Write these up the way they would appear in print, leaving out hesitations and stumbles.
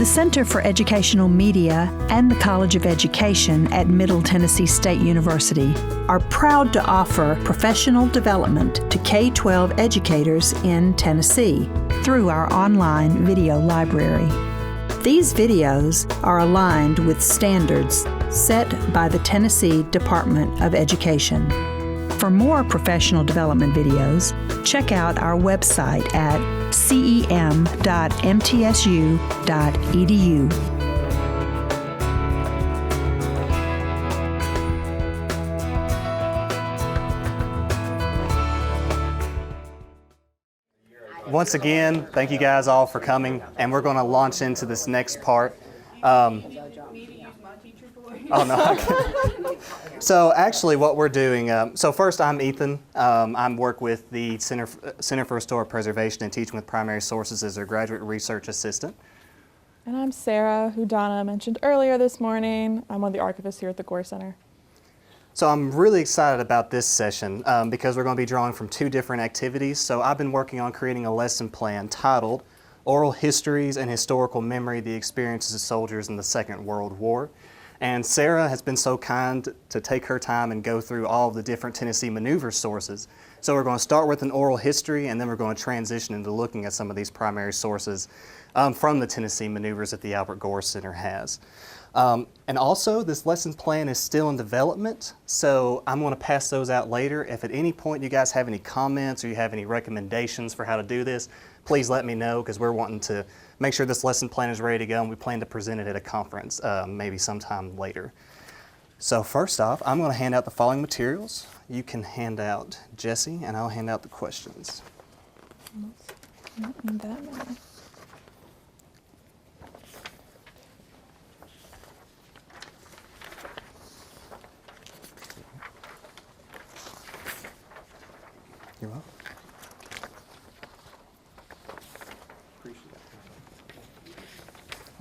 The Center for Educational Media and the College of Education at Middle Tennessee State University are proud to offer professional development to K-12 educators in Tennessee through our online video library. These videos are aligned with standards set by the Tennessee Department of Education. For more professional development videos, check out our website at cem.mtsu.edu. Once again, thank you guys all for coming, and we're going to launch into this next part. Oh no. So actually what we're doing, so first I'm Ethan. I work with the Center for Historic Preservation and Teaching with Primary Sources as their graduate research assistant. And I'm Sarah, who Donna mentioned earlier this morning. I'm one of the archivists here at the Gore Center. So I'm really excited about this session because we're going to be drawing from two different activities. So I've been working on creating a lesson plan titled Oral Histories and Historical Memory, the Experiences of Soldiers in the Second World War. And Sarah has been so kind to take her time and go through all of the different Tennessee maneuver sources. So we're going to start with an oral history, and then we're going to transition into looking at some of these primary sources from the Tennessee maneuvers that the Albert Gore Center has. And also, this lesson plan is still in development, so I'm going to pass those out later. If at any point you guys have any comments or you have any recommendations for how to do this, please let me know, because we're wanting to make sure this lesson plan is ready to go, and we plan to present it at a conference maybe sometime later. So first off, I'm going to hand out the following materials. You can hand out Jesse, and I'll hand out the questions. Not need that many. You're welcome.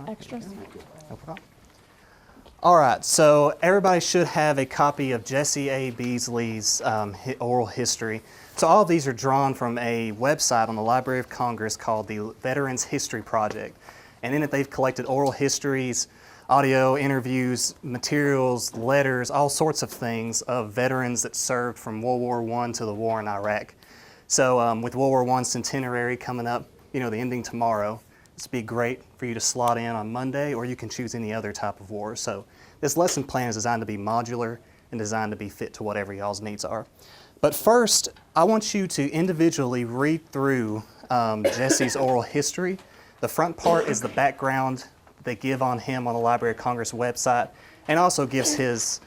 Extras? No problem. All right, so everybody should have a copy of Jesse A. Beasley's oral history. So all of these are drawn from a website on the Library of Congress called the Veterans History Project. And in it, they've collected oral histories, audio interviews, materials, letters, all sorts of things of veterans that served from World War I to the war in Iraq. So with World War I centenary coming up, the ending tomorrow, this would be great for you to slot in on Monday, or you can choose any other type of war. So this lesson plan is designed to be modular and designed to be fit to whatever y'all's needs are. But first, I want you to individually read through Jesse's oral history. The front part is the background they give on him on the Library of Congress website, and also gives his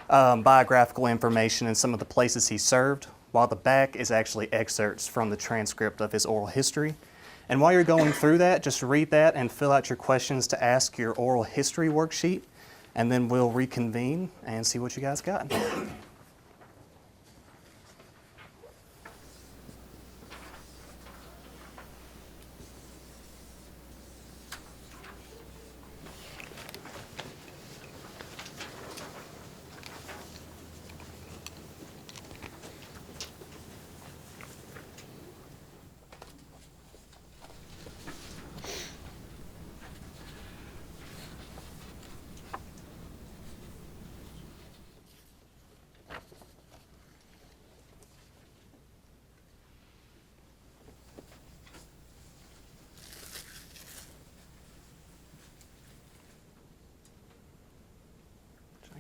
biographical information and some of the places he served, while the back is actually excerpts from the transcript of his oral history. And while you're going through that, just read that and fill out your questions to ask your oral history worksheet, and then we'll reconvene and see what you guys got.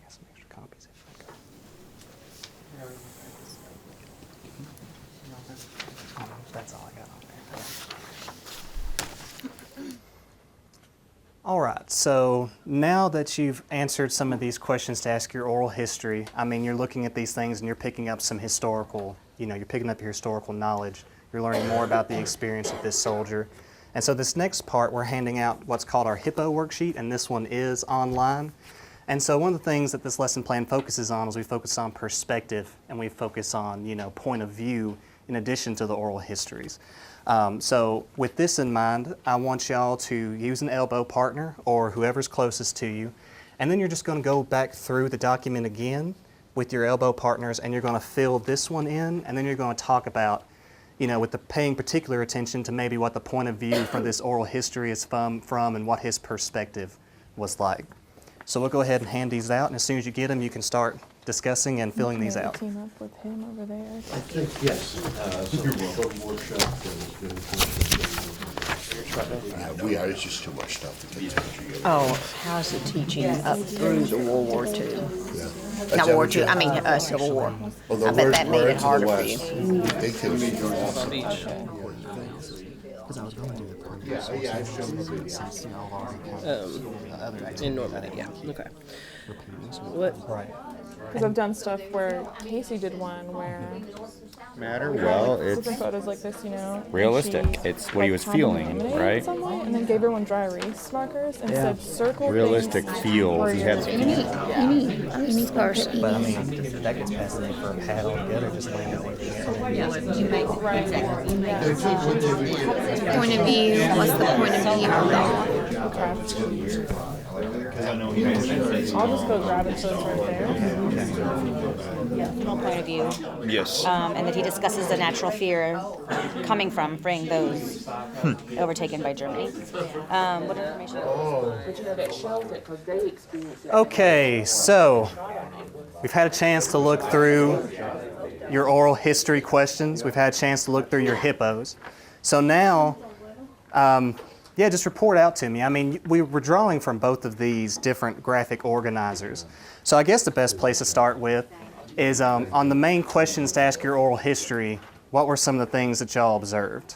Some extra copies if I go. That's all I got on there. All right, so now that you've answered some of these questions to ask your oral history, you're looking at these things and you're picking up some historical, you're picking up your historical knowledge. You're learning more about the experience of this soldier. And so this next part, we're handing out what's called our Hippo Worksheet, and this one is online. And so one of the things that this lesson plan focuses on is we focus on perspective, and we focus on, point of view in addition to the oral histories. So with this in mind, I want y'all to use an elbow partner or whoever's closest to you, and then you're just going to go back through the document again with your elbow partners, and you're going to fill this one in, and then you're going to talk about, with the paying particular attention to maybe what the point of view from this oral history is from and what his perspective was like. So we'll go ahead and hand these out, and as soon as you get them, you can start discussing and filling these out. Team up with him over there. I think, yes. So Hippo Worksheet it's just too much stuff to get together. Oh, how's the teaching up through the World War II? Yeah. Not World War II, I mean Civil War. Although I bet that made we're it into the harder for West. you. They can be awesome. Because I was going to do the In Normandy, yeah. Okay. What? Right. Because I've done stuff where Casey did one where Matter? Well, different it's photos like this, realistic. and she, It's what he was had them feeling, laminated right? in some way, and then gave everyone dry erase markers and said circle Realistic things feels. where He you're had gonna- Unique person. But I mean, that gets passed in for a pad altogether, just Point of view, what's the point of view of God? I'll just go grab it so it's right there. Point of view, Yes. and that he discusses the natural fear coming from freeing those overtaken by Germany. What information? Okay, so we've had a chance to look through your oral history questions. We've had a chance to look through your hippos. So now, just report out to me. I mean, we were drawing from both of these different graphic organizers. So I guess the best place to start with is on the main questions to ask your oral history, what were some of the things that y'all observed?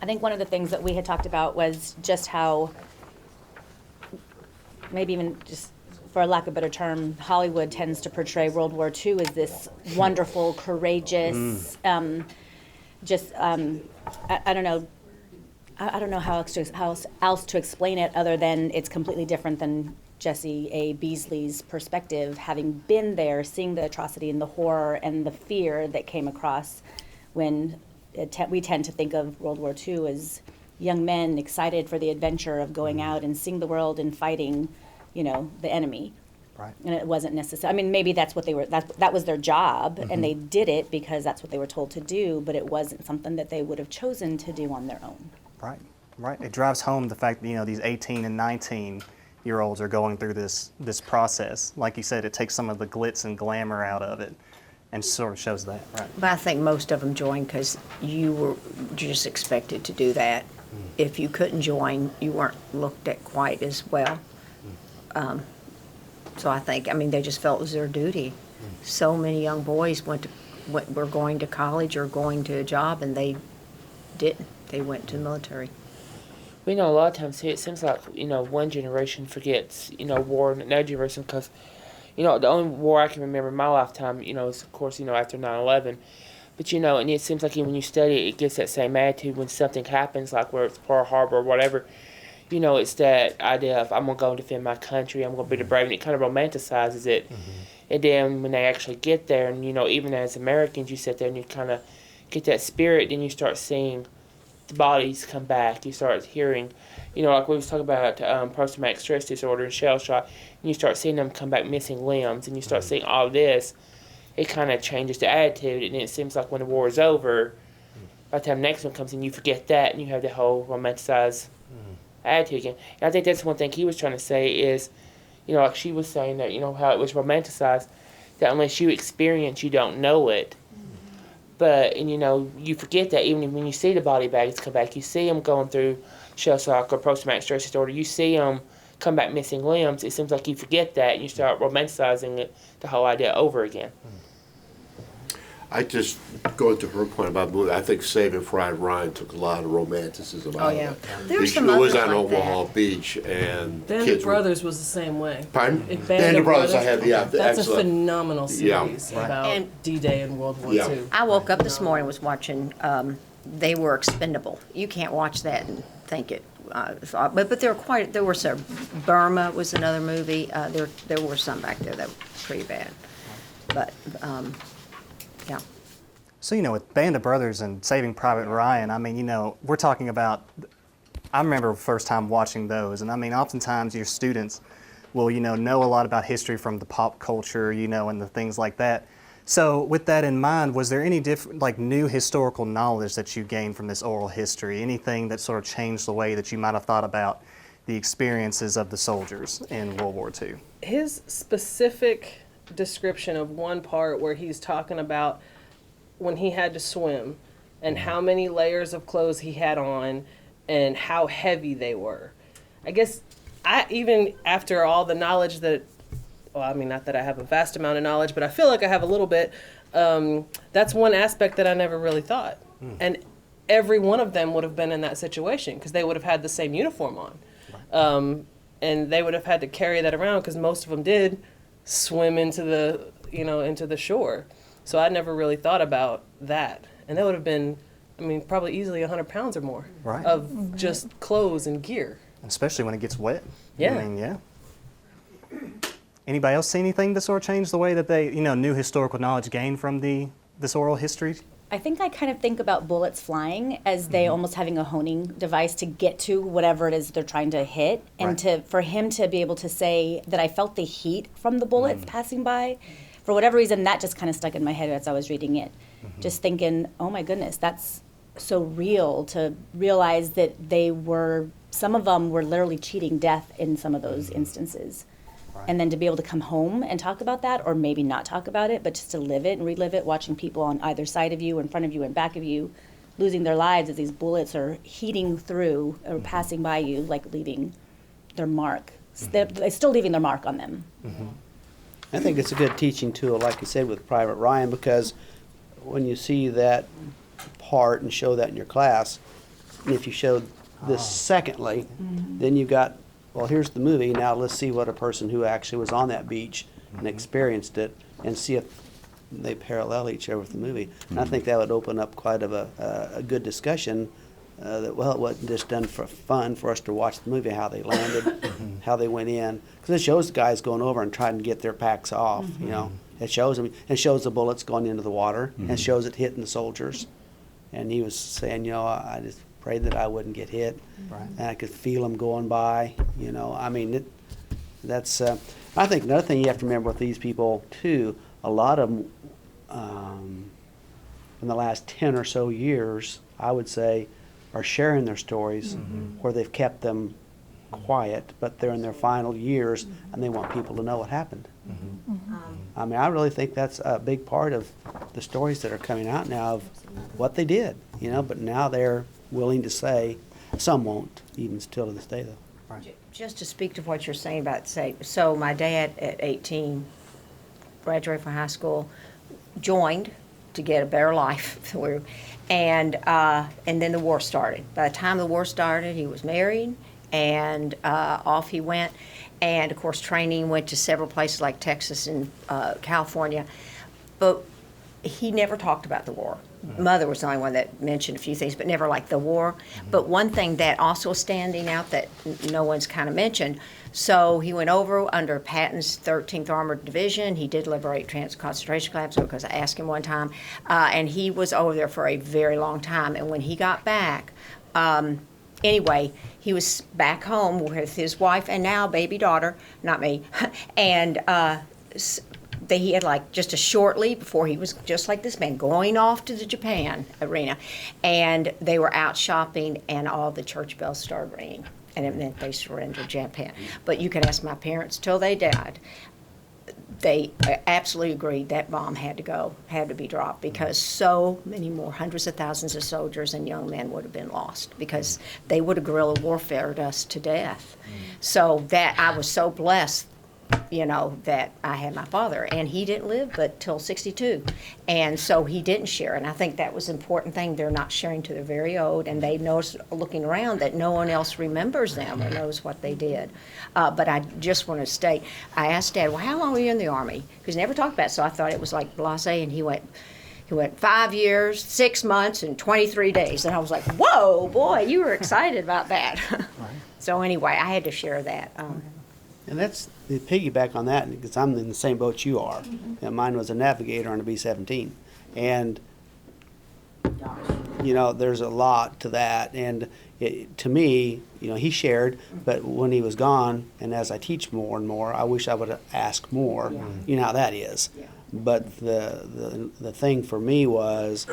I think one of the things that we had talked about was just how, maybe even just for lack of a better term, Hollywood tends to portray World War II as this wonderful, courageous, I don't know. I don't know how else to explain it other than it's completely different than Jesse A. Beasley's perspective, having been there, seeing the atrocity and the horror and the fear that came across when we tend to think of World War II as young men excited for the adventure of going out and seeing the world and fighting, the enemy. Right. And it wasn't necessary. I mean, maybe that's what they were. That was their job, and they did it because that's what they were told to do. But it wasn't something that they would have chosen to do on their own. Right. It drives home the fact that these 18 and 19-year-olds are going through this process. Like you said, it takes some of the glitz and glamour out of it, and sort of shows that. Right. But I think most of them joined because you were just expected to do that. If you couldn't join, you weren't looked at quite as well. So I think, they just felt it was their duty. So many young boys were going to college or going to a job, and they didn't. They went to the military. We know a lot of times here it seems like, one generation forgets, war, and another generation, because, the only war I can remember in my lifetime, is, of course, after 9/11. But, and it seems like even when you study it, it gets that same attitude when something happens, like where it's Pearl Harbor or whatever. It's that idea of I'm going to go and defend my country, I'm going to be the brave, and it kind of romanticizes it. And then when they actually get there, and, even as Americans, you sit there and you kind of get that spirit, then you start seeing the bodies come back. You start hearing, like we was talking about post-traumatic stress disorder and shell shock, and you start seeing them come back missing limbs, and you start seeing all this. It kind of changes the attitude, and it seems like when the war is over, by the time the next one comes in, you forget that, and you have the whole romanticized attitude again. And I think that's one thing he was trying to say is, like she was saying that, how it was romanticized, that unless you experience, you don't know it. But, and you forget that even when you see the body bags come back, you see them going through shell shock or post-traumatic stress disorder, you see them come back missing limbs, it seems like you forget that and you start romanticizing it, the whole idea over again. I just, going to her point about movie, I think Saving Private Ryan took a lot of romanticism out of it. There's some It was others on like Omaha that. Beach, and Band kids of Brothers was the same way. Pardon? Band of Brothers, I have, yeah, that's excellent. a phenomenal series about And- D-Day and World War Yeah. II. I woke up this morning, was watching, They Were Expendable. You can't watch that and think it. But there were some. Burma was another movie. There were some back there that were pretty bad. But, yeah. So, with Band of Brothers and Saving Private Ryan, we're talking about, I remember the first time watching those, and oftentimes your students will, know a lot about history from the pop culture, and the things like that. So with that in mind, was there any different, like new historical knowledge that you gained from this oral history? Anything that sort of changed the way that you might have thought about the experiences of the soldiers in World War II? His specific description of one part where he's talking about when he had to swim and how many layers of clothes he had on and how heavy they were. I guess even after all the knowledge that, well, I mean, not that I have a vast amount of knowledge, but I feel like I have a little bit. That's one aspect that I never really thought. And every one of them would have been in that situation because they would have had the same uniform on. And they would have had to carry that around because most of them did swim into the shore. So I never really thought about that. And that would have been, I mean, probably easily 100 pounds or more of just clothes and gear. Especially when it gets wet. Yeah. I mean, yeah. Anybody else see anything to sort of change the way that they, new historical knowledge gained from this oral history? I think I kind of think about bullets flying as they almost having a honing device to get to whatever it is they're trying to hit. And for him to be able to say that I felt the heat from the bullets passing by, for whatever reason, that just kind of stuck in my head as I was reading it. Just thinking, oh my goodness, that's so real to realize that some of them were literally cheating death in some of those instances. And then to be able to come home and talk about that, or maybe not talk about it, but just to live it and relive it, watching people on either side of you, in front of you, and back of you, losing their lives as these bullets are heating through or passing by you, like leaving their mark. They're still leaving their mark on them. I think it's a good teaching tool, like you said, with Private Ryan, because when you see that part and show that in your class, and if you showed this secondly, then you've got, well, here's the movie, now let's see what a person who actually was on that beach and experienced it, and see if they parallel each other with the movie. And I think that would open up quite of a good discussion, that, well, it wasn't just done for fun for us to watch the movie, how they landed, how they went in. Because it shows the guys going over and trying to get their packs off, It shows them, it shows the bullets going into the water, and it shows it hitting the soldiers. And he was saying, I just prayed that I wouldn't get hit. And I could feel them going by, I mean, that's, I think another thing you have to remember with these people too, a lot of them, in the last 10 or so years, I would say, are sharing their stories where they've kept them quiet, but they're in their final years and they want people to know what happened. I mean, I really think that's a big part of the stories that are coming out now of what they did, but now they're willing to say, some won't, even still to this day though. Just to speak to what you're saying about, so my dad at 18, graduated from high school, joined to get a better life, and then the war started. By the time the war started, he was married, and off he went. And of course, training went to several places like Texas and California, but he never talked about the war. Mother was the only one that mentioned a few things, but never like the war. But one thing that also standing out that no one's kind of mentioned, so he went over under Patton's 13th Armored Division. He did liberate concentration camps because I asked him one time, and he was over there for a very long time. And when he got back, anyway, he was back home with his wife and now baby daughter, not me, and he had like just a short leave before he was just like this man going off to the Japan arena, and they were out shopping and all the church bells started ringing, and it meant they surrendered Japan. But you can ask my parents till they died. They absolutely agreed that bomb had to be dropped, because so many more, hundreds of thousands of soldiers and young men would have been lost, because they would have guerrilla warfared us to death. So that I was so blessed, that I had my father, and he didn't live but till 62, and so he didn't share. And I think that was an important thing. They're not sharing to the very old, and they notice looking around that no one else remembers them or knows what they did. But I just want to state, I asked Dad, well, how long were you in the Army? Because he never talked about it, so I thought it was like blasé, and he went 5 years, 6 months, and 23 days. And I was like, whoa, boy, you were excited about that. So anyway, I had to share that. And that's the piggyback on that, because I'm in the same boat you are. And mine was a navigator on a B-17. And, there's a lot to that. And, to me, he shared, but when he was gone, and as I teach more and more, I wish I would have asked more. You know how that is. Yeah. But the thing for me was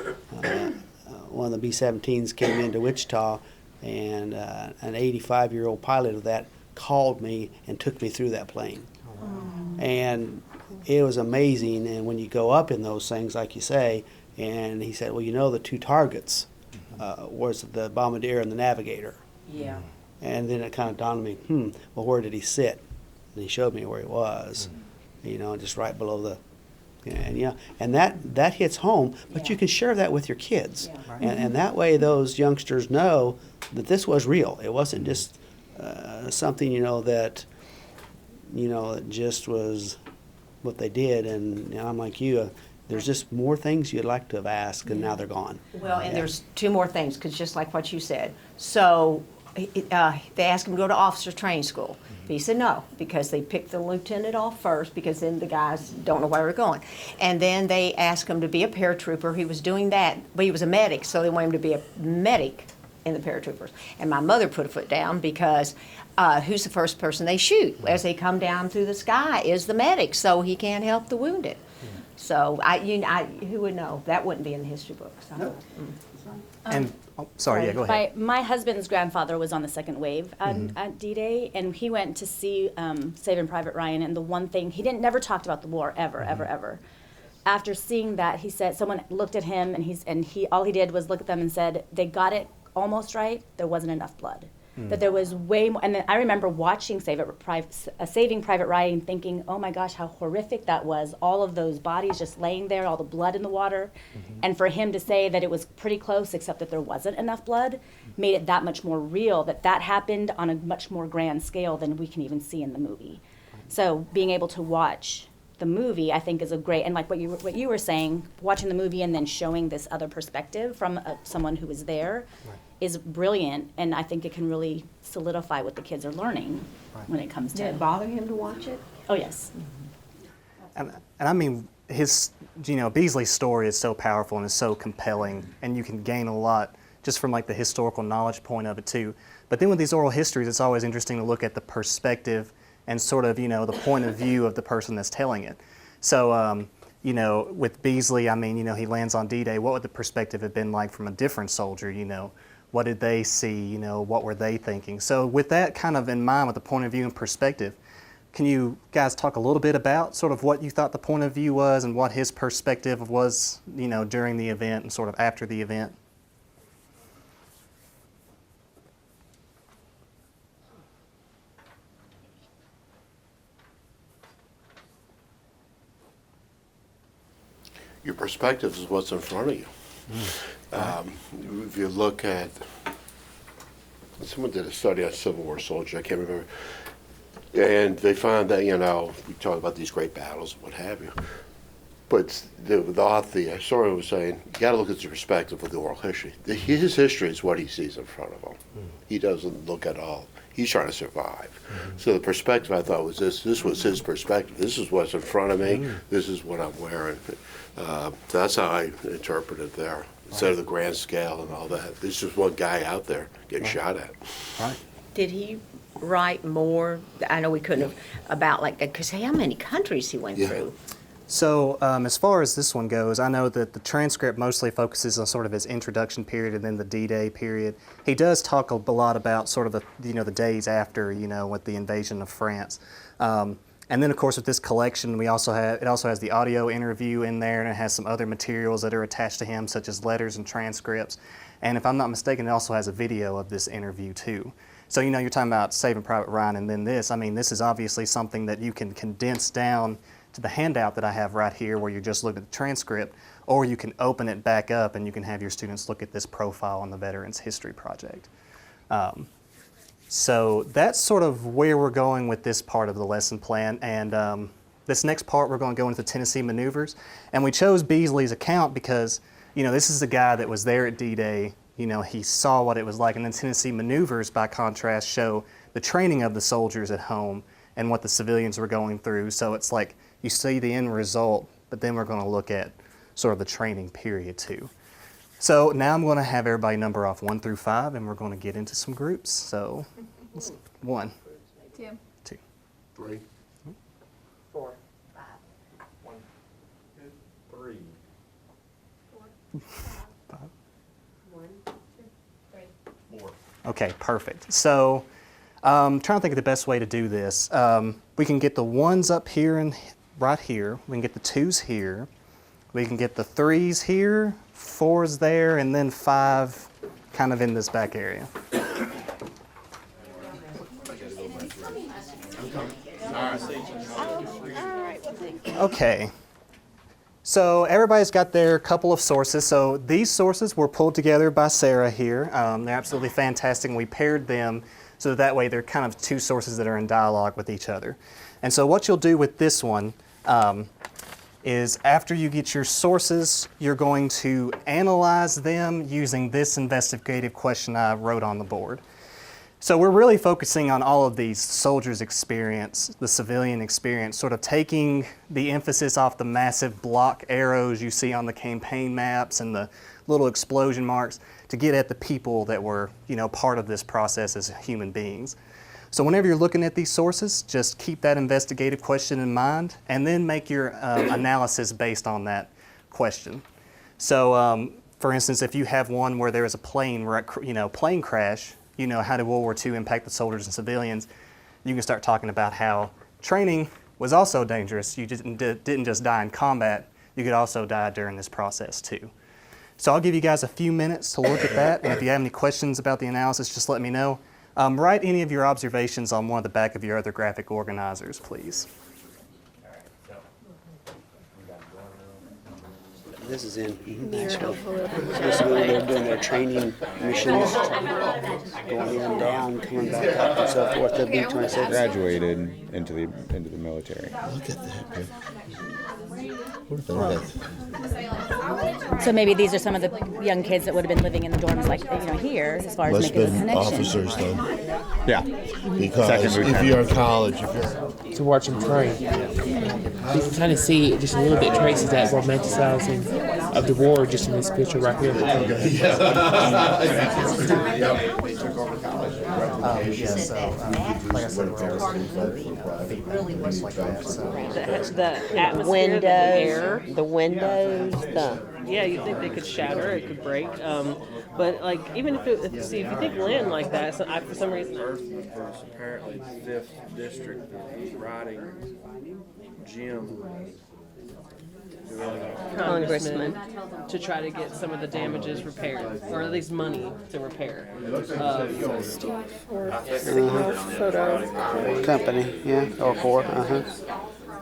one of the B-17s came into Wichita, and an 85-year-old pilot of that called me and took me through that plane. And it was amazing. And when you go up in those things, like you say, and he said, well, the two targets was the bombardier and the navigator. Yeah. And then it kind of dawned on me, well, where did he sit? And he showed me where he was, just right below the, and that hits home, but you can share that with your kids. Yeah. Right. And that way those youngsters know that this was real. It wasn't just something, that just was what they did. And I'm like you, there's just more things you'd like to have asked, and now they're gone. Well, and there's two more things, because just like what you said. So they asked him to go to officer training school. But he said no, because they picked the lieutenant off first, because then the guys don't know where they're going. And then they asked him to be a paratrooper. He was doing that, but he was a medic, so they wanted him to be a medic in the paratroopers. And my mother put a foot down, because who's the first person they shoot as they come down through the sky is the medic, so he can't help the wounded. So who would know? That wouldn't be in the history books. So. And sorry, yeah, go ahead. My husband's grandfather was on the second wave at D-Day, and he went to see Saving Private Ryan, and the one thing, he never talked about the war, ever. After seeing that, he said, someone looked at him, and all he did was look at them and said, they got it almost right, there wasn't enough blood. That there was way more, and then I remember watching Saving Private Ryan, thinking, oh my gosh, how horrific that was, all of those bodies just laying there, all the blood in the water, and for him to say that it was pretty close, except that there wasn't enough blood, made it that much more real, that happened on a much more grand scale than we can even see in the movie. So being able to watch the movie, I think, is a great, and like what you were saying, watching the movie and then showing this other perspective from someone who was there, is brilliant, and I think it can really solidify what the kids are learning when it comes to. Did it bother him to watch it? Oh yes. And I mean, Beasley's story is so powerful and is so compelling, and you can gain a lot just from like the historical knowledge point of it too. But then with these oral histories, it's always interesting to look at the perspective and sort of, the point of view of the person that's telling it. So, with Beasley, I mean, he lands on D-Day. What would the perspective have been like from a different soldier, What did they see, what were they thinking? So with that kind of in mind, with the point of view and perspective, can you guys talk a little bit about sort of what you thought the point of view was and what his perspective was, during the event and sort of after the event? Your perspective is what's in front of you. If you look at, someone did a study on Civil War soldiers, I can't remember, and they found that, we talk about these great battles and what have you, but the historian was saying, you got to look at the perspective of the oral history. His history is what he sees in front of him. He doesn't look at all. He's trying to survive. So the perspective, I thought, was this was his perspective. This is what's in front of me. This is what I'm wearing. So that's how I interpret it there. Instead of the grand scale and all that. There's just one guy out there getting shot at. Right. Did he write more? I know we couldn't have, about like that, because how many countries he went through? So as far as this one goes, I know that the transcript mostly focuses on sort of his introduction period and then the D-Day period. He does talk a lot about sort of the the days after, with the invasion of France. And then of course with this collection, it also has the audio interview in there, and it has some other materials that are attached to him, such as letters and transcripts. And if I'm not mistaken, it also has a video of this interview too. So you're talking about Saving Private Ryan and then this. I mean, this is obviously something that you can condense down to the handout that I have right here, where you're just looking at the transcript, or you can open it back up and you can have your students look at this profile on the Veterans History Project. So that's sort of where we're going with this part of the lesson plan. And this next part, we're going to go into the Tennessee maneuvers. And we chose Beasley's account because, this is a guy that was there at D-Day. He saw what it was like. And then Tennessee maneuvers, by contrast, show the training of the soldiers at home and what the civilians were going through. So it's like you see the end result, but then we're going to look at sort of the training period too. So now I'm going to have everybody number off 1 through 5, and we're going to get into some groups. So 1, 2, 2, 3. 4. 1, 2, 3. 5. 1, 2, 3. 4. Okay, perfect. So trying to think of the best way to do this. We can get the 1s up here and right here. We can get the 2s here. We can get the 3s here, 4s there, and then 5 kind of in this back area. Okay. So everybody's got their couple of sources. So these sources were pulled together by Sarah here. They're absolutely fantastic, and we paired them so that way they're kind of 2 sources that are in dialogue with each other. And so what you'll do with this one is after you get your sources, you're going to analyze them using this investigative question I wrote on the board. So we're really focusing on all of these soldiers' experience, the civilian experience, sort of taking the emphasis off the massive block arrows you see on the campaign maps and the little explosion marks to get at the people that were, part of this process as human beings. So whenever you're looking at these sources, just keep that investigative question in mind and then make your analysis based on that question. So for instance, if you have one where there is a plane crash, how did World War II impact the soldiers and civilians, you can start talking about how training was also dangerous. You didn't just die in combat, you could also die during this process too. So I'll give you guys a few minutes to look at that, and if you have any questions about the analysis, just let me know. Write any of your observations on one of the back of your other graphic organizers, please. This is in Nashville. This is where they're doing their training missions, going in, down, coming back up, and so forth. The B-26. Graduated into the military. Look at that. So maybe these are some of the young kids that would have been living in the dorms, like here, as far as Must making have the been connection. officers, though. Yeah. Because Second if lieutenant. you're in college, To watch them train. You can kind of see just a little bit traces that romanticizing of the war just in this picture right here. Like I said, we're always feedback like that. So. The atmosphere, the air. The windows, Yeah, you think they could shatter, it could break. But like, even if you think land like that, so for some reason. There's apparently 5th district riding gym. Congressman to try to get some of the damages repaired, or at least money to repair. Company, yeah, or Corps,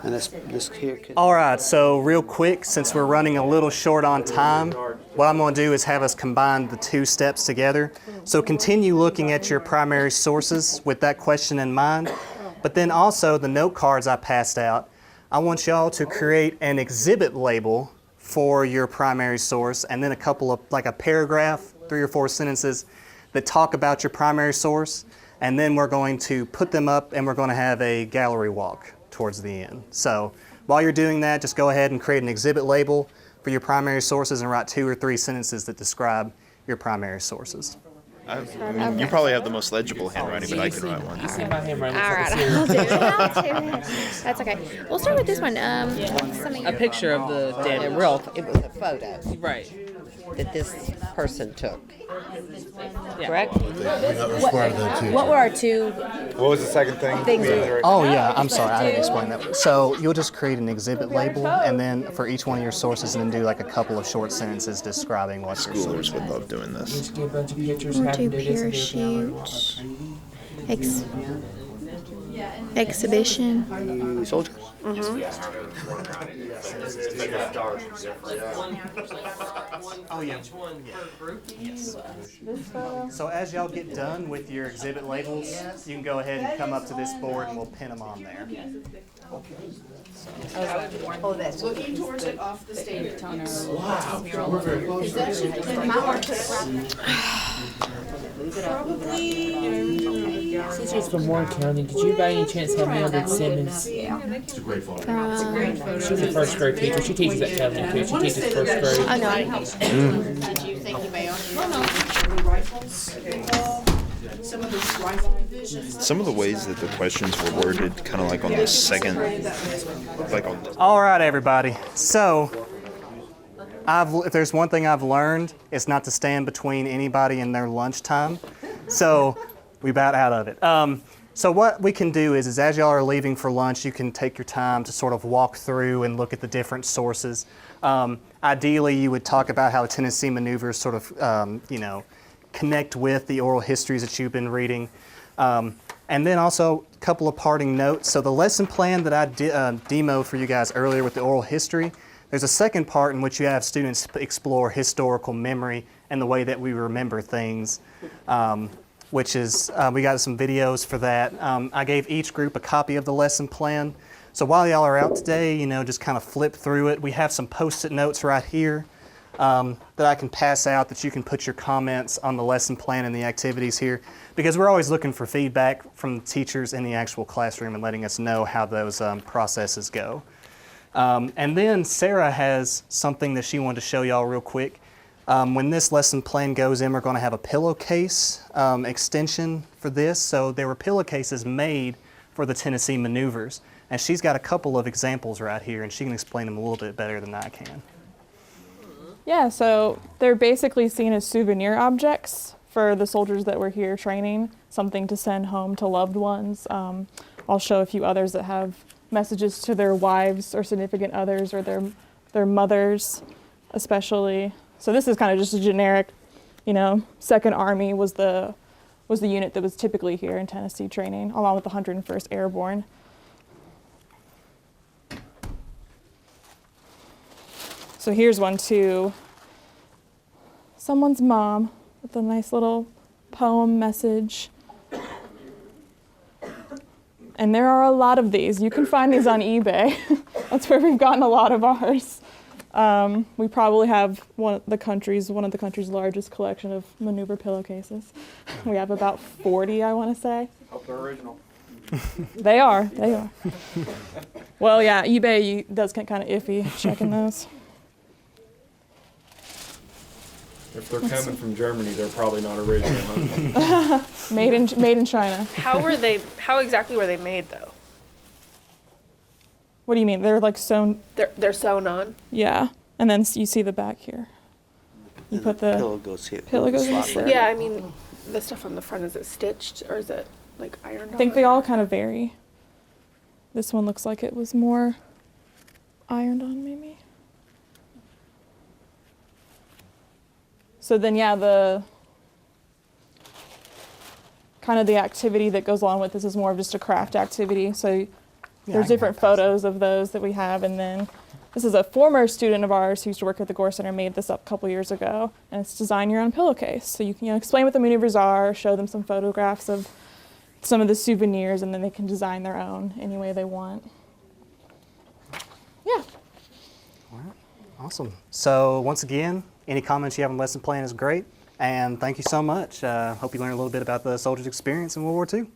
And this here could... All right, so real quick, since we're running a little short on time, what I'm going to do is have us combine the 2 steps together. So continue looking at your primary sources with that question in mind, but then also the note cards I passed out, I want y'all to create an exhibit label for your primary source and then a couple of, like a paragraph, 3 or 4 sentences that talk about your primary source, and then we're going to put them up and we're going to have a gallery walk towards the end. So while you're doing that, just go ahead and create an exhibit label for your primary sources and write 2 or 3 sentences that describe your primary sources. You probably have the most legible handwriting, but I can write one. You see my handwriting. all right, I'll do it. That's okay. We'll start with this one. A picture of the damage. It was a photo Right. that this person took. Yeah. Correct? What were our 2 What was the second thing? things? Oh yeah, I'm sorry, I didn't explain that. So you'll just create an exhibit label and then for each one of your sources and then do like a couple of short sentences describing what your source. Schoolers would love doing this. Just get a bunch of pictures. We'll have do them do this and do it. parachute. Exhibition. Soldiers? Oh yeah. Yes. So as y'all get done with your exhibit labels, you can go ahead and come up to this board and we'll pin them on there. Oh, that's. Looking towards it off the stage. Probably. Since it's from Warren County, did you by any chance have Mildred Simmons? It's a great photo. She's a first grade teacher. She teaches at County too. She teaches first grade. Oh, no. Did you think Thank you, Mayor. The rifles involved, some of the rifle divisions. Some of the ways that the questions were worded, kind of like on the second, like on the All right, everybody. So, if there's one thing I've learned, it's not to stand between anybody and their lunchtime. So, we about out of it. So what we can do is as y'all are leaving for lunch, you can take your time to sort of walk through and look at the different sources. Ideally, you would talk about how the Tennessee maneuvers sort of, connect with the oral histories that you've been reading. And then also a couple of parting notes. So the lesson plan that I demoed for you guys earlier with the oral history, there's a second part in which you have students explore historical memory and the way that we remember things. Which is, we got some videos for that. I gave each group a copy of the lesson plan. So while y'all are out today, just kind of flip through it. We have some post-it notes right here that I can pass out that you can put your comments on the lesson plan and the activities here, because we're always looking for feedback from the teachers in the actual classroom and letting us know how those processes go. And then Sarah has something that she wanted to show y'all real quick. When this lesson plan goes in, we're going to have a pillowcase extension for this. So there were pillowcases made for the Tennessee maneuvers. And she's got a couple of examples right here, and she can explain them a little bit better than I can. Yeah, so they're basically seen as souvenir objects for the soldiers that were here training, something to send home to loved ones. I'll show a few others that have messages to their wives or significant others or their mothers especially. So this is kind of just a generic, Second Army was the unit that was typically here in Tennessee training, along with the 101st Airborne. So here's one too. Someone's mom with a nice little poem message. And there are a lot of these. You can find these on eBay. That's where we've gotten a lot of ours. We probably have one of the country's largest collection of maneuver pillowcases. We have about 40, I want to say. Hope they're original. They are. Well, yeah, eBay does get kind of iffy checking those. If they're coming from Germany, they're probably not original. Made in China. How exactly were they made, though? What do you mean? They're like sewn. They're sewn on. Yeah, and then you see the back here. You put the pillow goes here. Pillow goes in Slot there. Yeah, I mean, the stuff on the front, is it stitched or is it like ironed on? I think they all kind of vary. This one looks like it was more ironed on, maybe. So then, yeah, the kind of the activity that goes along with this is more of just a craft activity. So there's different photos of those that we have, and then this is a former student of ours who used to work at the Gore Center, made this up a couple years ago, and it's design your own pillowcase. So you can explain what the maneuvers are, show them some photographs of some of the souvenirs, and then they can design their own any way they want. Yeah. All right. Awesome. So once again, any comments you have on the lesson plan is great, and thank you so much. Hope you learned a little bit about the soldiers' experience in World War II.